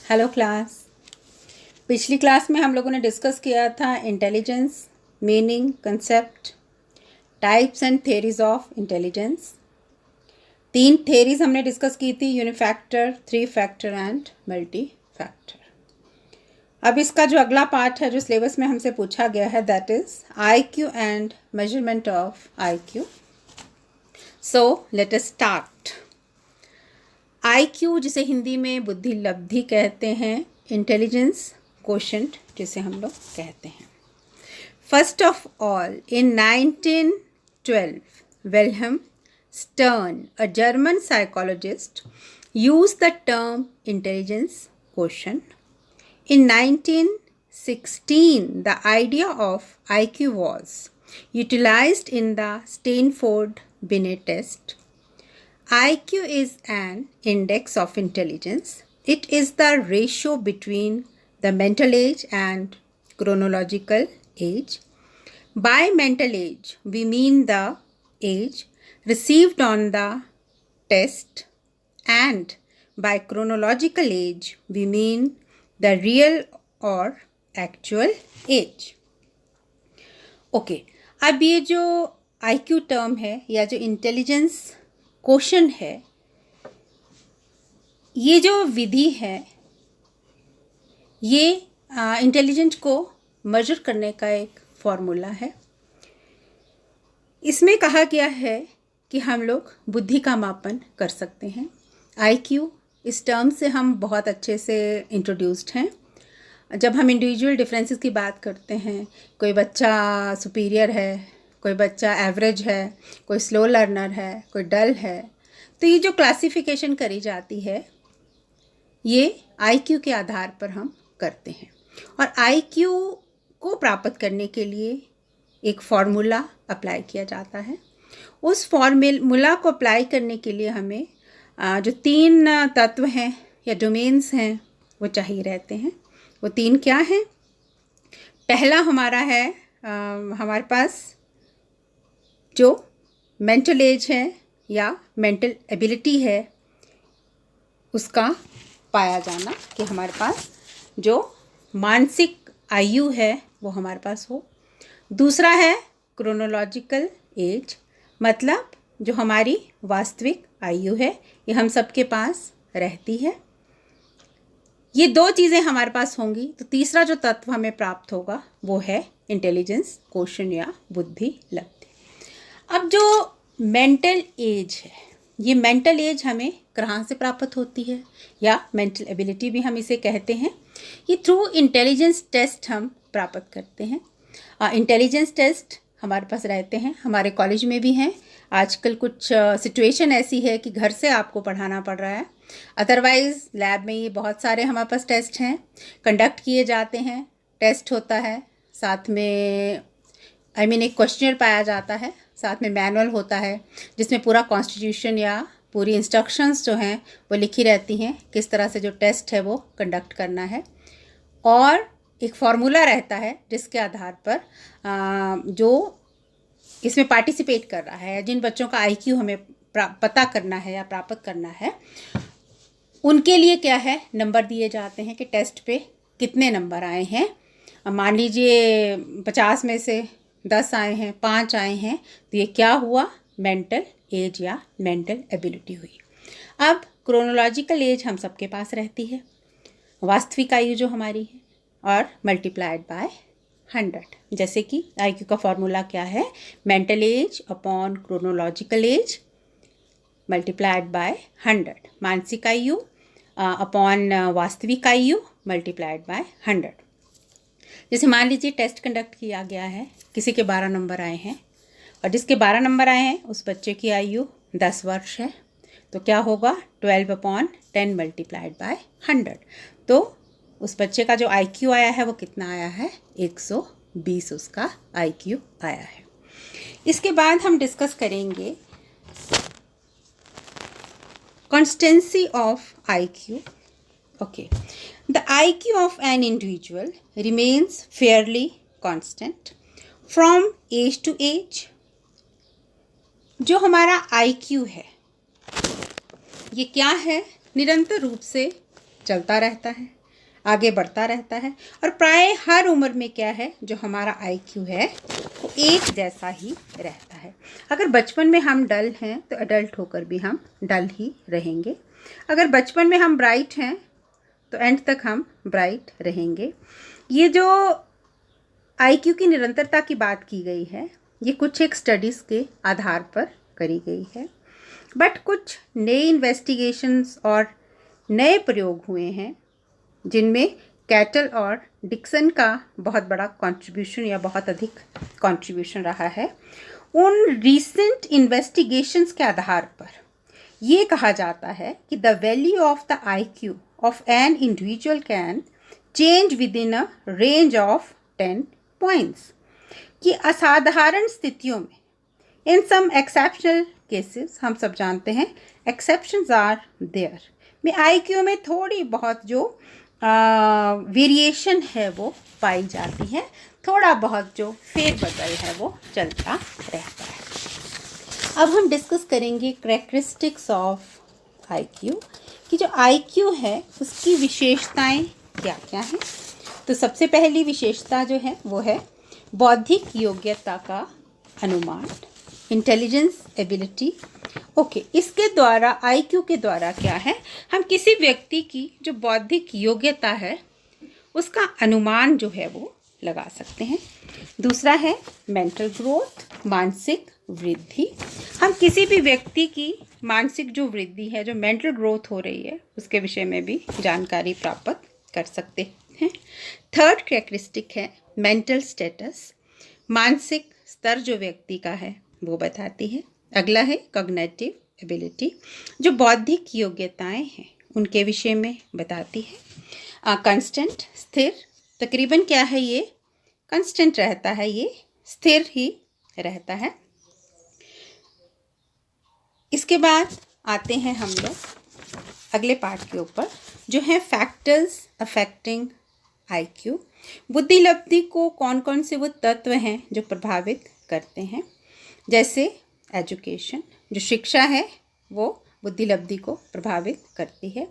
Hello class. पिछली class में हम लोगों ने डिस्कस किया था intelligence, meaning, concept, types and theories of intelligence. 3 theories हमने डिस्कस की थी, यूनिफैक्टर, 3 फैक्टर एंड मल्टी फैक्टर। अब इसका जो अगला पार्ट है जो सिलेबस में हमसे पूछा गया है, that is IQ and measurement of IQ. So let us start. IQ जिसे हिंदी में बुद्धि लब्धि कहते हैं, इंटेलिजेंस क्वोशंट जिसे हम लोग कहते हैं। First of all, in 1912 Wilhelm stern, a German psychologist, used the term intelligence quotient. In 1916, the idea of IQ was utilized in the Stanford-Binet test. IQ is an index of intelligence. It is the ratio between the mental age and chronological age. By mental age, we mean the age received on the test, and by chronological age, we mean the real or actual age. Okay, अब ये जो IQ term है या जो intelligence quotient है, ये जो विधि है, ये इंटेलिजेंस को मेजर करने का एक फॉर्मूला है। इसमें कहा गया है कि हम लोग बुद्धि का मापन कर सकते हैं। IQ इस टर्म से हम बहुत अच्छे से इंट्रोड्यूस्ड हैं। जब हम इंडिविजुअल डिफरेंसेस की बात करते हैं, कोई बच्चा सुपीरियर है, कोई बच्चा एवरेज है, कोई स्लो लर्नर है, कोई डल है, तो ये जो क्लासिफिकेशन करी जाती है ये IQ के आधार पर हम करते हैं। और IQ को प्राप्त करने के लिए एक फॉर्मूला अप्लाई किया जाता है। उस फॉर्मूला को अप्लाई करने के लिए हमें जो 3 तत्व हैं या डोमेन्स हैं वो चाहिए रहते हैं। वो 3 क्या हैं? पहला हमारा है हमारे पास जो मेंटल एज है या मेंटल एबिलिटी है, उसका पाया जाना कि हमारे पास जो मानसिक आयु है वो हमारे पास हो। दूसरा है क्रोनोलॉजिकल एज, मतलब जो हमारी वास्तविक आयु है, ये हम सबके पास रहती है। ये 2 चीज़ें हमारे पास होंगी तो तीसरा जो तत्व हमें प्राप्त होगा वो है इंटेलिजेंस क्वोशंट या बुद्धि लब्धि। अब जो मेंटल एज है, ये मेंटल एज हमें कहाँ से प्राप्त होती है या मेंटल एबिलिटी भी हम इसे कहते हैं, ये थ्रू इंटेलिजेंस टेस्ट हम प्राप्त करते हैं। इंटेलिजेंस टेस्ट हमारे पास रहते हैं, हमारे कॉलेज में भी हैं। आजकल कुछ सिचुएशन ऐसी है कि घर से आपको पढ़ाना पड़ रहा है, अदरवाइज़ लैब में ये बहुत सारे हमारे पास टेस्ट हैं, कंडक्ट किए जाते हैं। टेस्ट होता है, साथ में एक क्वेश्चनर पाया जाता है, साथ में मैनुअल होता है जिसमें पूरा कॉन्स्टिट्यूशन या पूरी इंस्ट्रक्शंस जो हैं वो लिखी रहती हैं, किस तरह से जो टेस्ट है वो कंडक्ट करना है। और एक फार्मूला रहता है जिसके आधार पर जो इसमें पार्टिसिपेट कर रहा है, जिन बच्चों का IQ हमें पता करना है या प्राप्त करना है, उनके लिए क्या है, नंबर दिए जाते हैं कि टेस्ट पे कितने नंबर आए हैं। मान लीजिए 50 में से 10 आए हैं, 5 आए हैं, तो ये क्या हुआ, मेंटल एज या मेंटल एबिलिटी हुई। अब क्रोनोलॉजिकल एज हम सबके पास रहती है, वास्तविक आयु जो हमारी है, और मल्टीप्लाइड बाय 100। जैसे कि IQ का फॉर्मूला क्या है, mental as upon chronological age multiplied by 100। मानसिक आयु अपॉन वास्तविक आयु मल्टीप्लाइड बाय 100। जैसे मान लीजिए टेस्ट कंडक्ट किया गया है, किसी के 12 नंबर आए हैं और जिसके 12 नंबर आए हैं उस बच्चे की आयु 10 वर्ष है, तो क्या होगा, 12 अपॉन 10 मल्टीप्लाइड बाय 100। तो उस बच्चे का जो IQ आया है वो कितना आया है, 120 उसका IQ आया है। इसके बाद हम डिस्कस करेंगे constancy of IQ. Okay, the IQ of an individual remains fairly constant from age to age. जो हमारा IQ है ये क्या है, निरंतर रूप से चलता रहता है। आगे बढ़ता रहता है। और प्राय हर उम्र में क्या है, जो हमारा आईक्यू है वो एक जैसा ही रहता है। अगर बचपन में हम डल हैं तो एडल्ट होकर भी हम डल ही रहेंगे। अगर बचपन में हम ब्राइट हैं तो एंड तक हम ब्राइट रहेंगे। ये जो आईक्यू की निरंतरता की बात की गई है, ये कुछ एक स्टडीज़ के आधार पर करी गई है, बट कुछ नए इन्वेस्टिगेशंस और नए प्रयोग हुए हैं जिनमें कैटल और डिक्सन का बहुत बड़ा कंट्रीब्यूशन या बहुत अधिक कंट्रीब्यूशन रहा है। उन रीसेंट इन्वेस्टिगेशंस के आधार पर ये कहा जाता है कि the value of the IQ of an individual can change with in a range of 10 points, कि असाधारण स्थितियों में, इन सम एक्सेप्शनल केसेस, हम सब जानते हैं एक्सेप्शंस आर देयर, में आईक्यू में थोड़ी बहुत जो वेरिएशन है वो पाई जाती है, थोड़ा बहुत जो फेरबदल है वो चलता रहता है। अब हम डिस्कस करेंगे कैरेक्टरिस्टिक्स ऑफ आईक्यू, कि जो आईक्यू है उसकी विशेषताएं क्या क्या हैं। तो सबसे पहली विशेषता जो है वो है बौद्धिक योग्यता का अनुमान, इंटेलिजेंस एबिलिटी। ओके, इसके द्वारा, आईक्यू के द्वारा क्या है, हम किसी व्यक्ति की जो बौद्धिक योग्यता है उसका अनुमान जो है वो लगा सकते हैं। दूसरा है मेंटल ग्रोथ, मानसिक वृद्धि। हम किसी भी व्यक्ति की मानसिक जो वृद्धि है, जो मेंटल ग्रोथ हो रही है, उसके विषय में भी जानकारी प्राप्त कर सकते हैं। थर्ड कैरेक्टरिस्टिक है मेंटल स्टेटस, मानसिक स्तर जो व्यक्ति का है वो बताती है। अगला है कॉग्निटिव एबिलिटी, जो बौद्धिक योग्यताएं हैं उनके विषय में बताती है। कांस्टेंट, स्थिर, तकरीबन क्या है, ये कांस्टेंट रहता है, ये स्थिर ही रहता है। इसके बाद आते हैं हम लोग अगले पार्ट के ऊपर, जो है फैक्टर्स अफेक्टिंग आईक्यू। बुद्धि लब्धि को कौन कौन से वो तत्व हैं जो प्रभावित करते हैं, जैसे एजुकेशन, जो शिक्षा है वो बुद्धि लब्धि को प्रभावित करती है।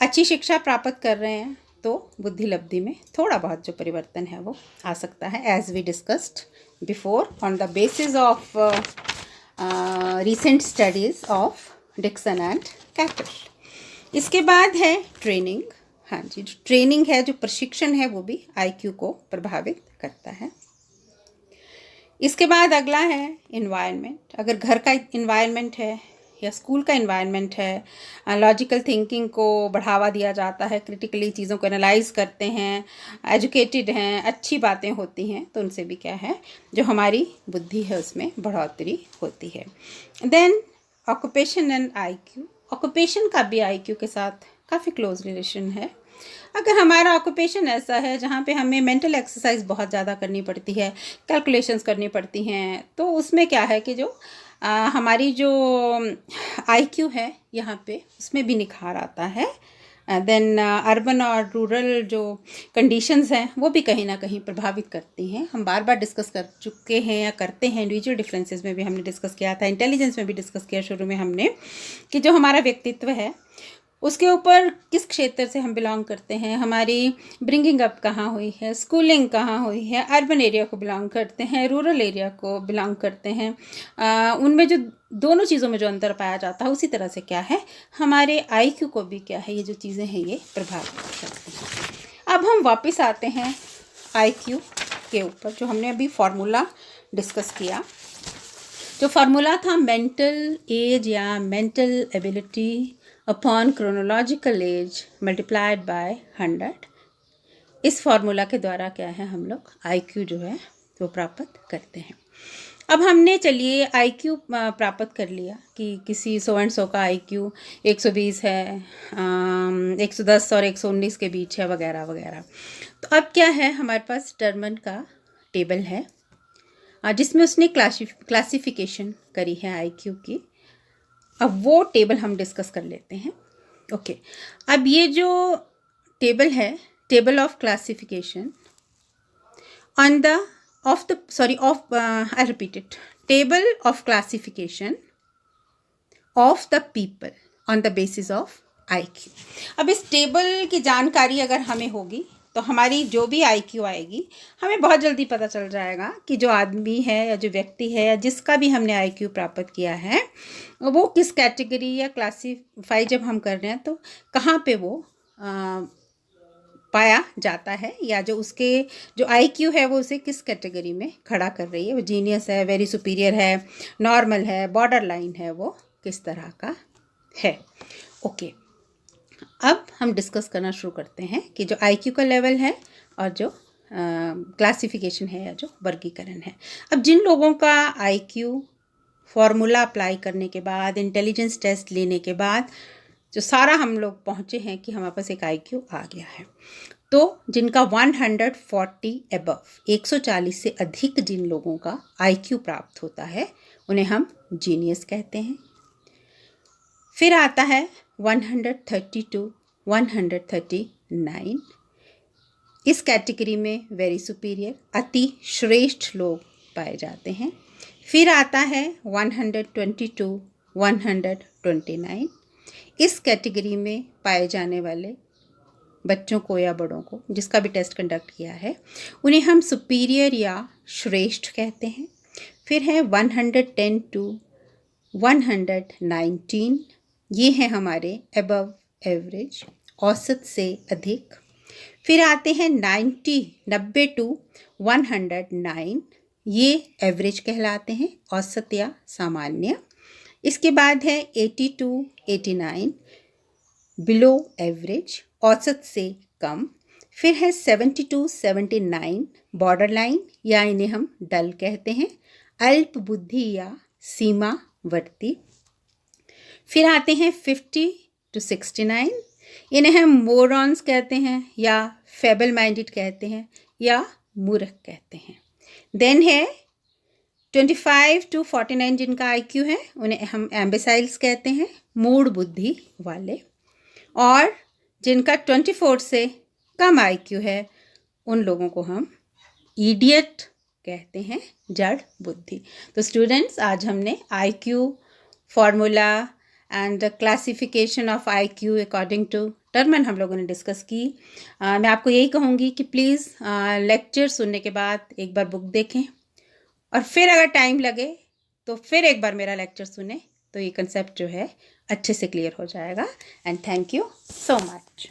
अच्छी शिक्षा प्राप्त कर रहे हैं तो बुद्धि लब्धि में थोड़ा बहुत जो परिवर्तन है वो आ सकता है, as we discussed before on the basis of recent studies of Dixon and Cattell। इसके बाद है ट्रेनिंग। हाँ जी, जो ट्रेनिंग है, जो प्रशिक्षण है, वो भी आईक्यू को प्रभावित करता है। इसके बाद अगला है इन्वायरमेंट। अगर घर का इन्वायरमेंट है या स्कूल का इन्वायरमेंट है, लॉजिकल थिंकिंग को बढ़ावा दिया जाता है, क्रिटिकली चीज़ों को एनालाइज करते हैं, एजुकेटेड हैं, अच्छी बातें होती हैं, तो उनसे भी क्या है, जो हमारी बुद्धि है उसमें बढ़ोतरी होती है। Then occupation and IQ. Occupation का भी आईक्यू के साथ काफ़ी क्लोज रिलेशन है। अगर हमारा ऑक्यूपेशन ऐसा है जहाँ पे हमें मेंटल एक्सरसाइज बहुत ज़्यादा करनी पड़ती है, कैलकुलेशंस करनी पड़ती हैं, तो उसमें क्या है कि जो हमारी जो आईक्यू है यहाँ पे उसमें भी निखार आता है। देन अर्बन और रूरल जो कंडीशंस हैं वो भी कहीं ना कहीं प्रभावित करती हैं। हम बार बार डिस्कस कर चुके हैं या करते हैं, इंडिविजुअल डिफरेंसेस में भी हमने डिस्कस किया था, इंटेलिजेंस में भी डिस्कस किया शुरू में हमने, कि जो हमारा व्यक्तित्व है उसके ऊपर किस क्षेत्र से हम बिलोंग करते हैं, हमारी ब्रिंगिंग अप कहाँ हुई है, स्कूलिंग कहाँ हुई है, अर्बन एरिया को बिलोंग करते हैं, रूरल एरिया को बिलोंग करते हैं, उनमें जो दोनों चीज़ों में जो अंतर पाया जाता है, उसी तरह से क्या है हमारे आईक्यू को भी क्या है, ये जो चीज़ें हैं ये प्रभावित करती हैं। अब हम वापस आते हैं आईक्यू के ऊपर, जो हमने अभी फार्मूला डिस्कस किया। जो फार्मूला था मेंटल एज या mental ability upon chronological age multiplied by 100। इस फार्मूला के द्वारा क्या है, हम लोग आईक्यू जो है वो प्राप्त करते हैं। अब हमने चलिए आईक्यू प्राप्त कर लिया कि किसी सो एंड सो का आईक्यू 120 है, 110 और 119 के बीच है, वगैरह वगैरह। तो अब क्या है, हमारे पास टर्मन का टेबल है जिसमें उसने क्लासिफिकेशन करी है आईक्यू की। अब वो टेबल हम डिस्कस कर लेते हैं। ओके, अब ये जो टेबल है, table of classification on the I repeat it, table of classification of the people on the basis of IQ। अब इस टेबल की जानकारी अगर हमें होगी तो हमारी जो भी IQ आएगी हमें बहुत जल्दी पता चल जाएगा कि जो आदमी है या जो व्यक्ति है या जिसका भी हमने IQ प्राप्त किया है वो किस कैटेगरी या क्लासीफाई जब हम कर रहे हैं तो कहाँ पे वो पाया जाता है, या जो उसके जो IQ है वो उसे किस कैटेगरी में खड़ा कर रही है। वो जीनियस है, वेरी सुपीरियर है, नॉर्मल है, बॉर्डर लाइन है, वो किस तरह का है। ओके, अब हम डिस्कस करना शुरू करते हैं कि जो IQ का लेवल है और जो क्लासिफिकेशन है या जो वर्गीकरण है। अब जिन लोगों का IQ फॉर्मूला अप्लाई करने के बाद, इंटेलिजेंस टेस्ट लेने के बाद जो सारा हम लोग पहुँचे हैं कि हमारे पास एक IQ आ गया है, तो जिनका 140 अबव 140 से अधिक जिन लोगों का IQ प्राप्त होता है उन्हें हम जीनियस कहते हैं। फिर आता है 130 to 139, इस कैटेगरी में वेरी सुपीरियर अति श्रेष्ठ लोग पाए जाते हैं। फिर आता है 120 to 129, इस कैटेगरी में पाए जाने वाले बच्चों को या बड़ों को जिसका भी टेस्ट कंडक्ट किया है उन्हें हम सुपीरियर या श्रेष्ठ कहते हैं। फिर है 110 to 119, ये हैं हमारे अबव एवरेज, औसत से अधिक। फिर आते हैं 90 to 109, ये एवरेज कहलाते हैं, औसत या सामान्य। इसके बाद है 80 to 89, बिलो एवरेज, औसत से कम। फिर है 70 to 79, बॉर्डर लाइन या इन्हें हम डल कहते हैं, अल्प बुद्धि या सीमावर्ती। फिर आते हैं 50 to 69, इन्हें हम मोरॉन्स कहते हैं या फेबल माइंडेड कहते हैं या मूर्ख कहते हैं। देन है 25 to 49, जिनका IQ है उन्हें हम एम्बेसाइल्स कहते हैं, मूढ़ बुद्धि वाले। और जिनका 24 से कम IQ है उन लोगों को हम इडियट कहते हैं, जड़ बुद्धि। तो स्टूडेंट्स, आज हमने IQ formula and classification of IQ according to Terman हम लोगों ने डिस्कस की। मैं आपको यही कहूँगी कि प्लीज़ लेक्चर सुनने के बाद एक बार बुक देखें और फिर अगर टाइम लगे तो फिर एक बार मेरा लेक्चर सुने, तो ये कंसेप्ट जो है अच्छे से क्लियर हो जाएगा। And thank you so much.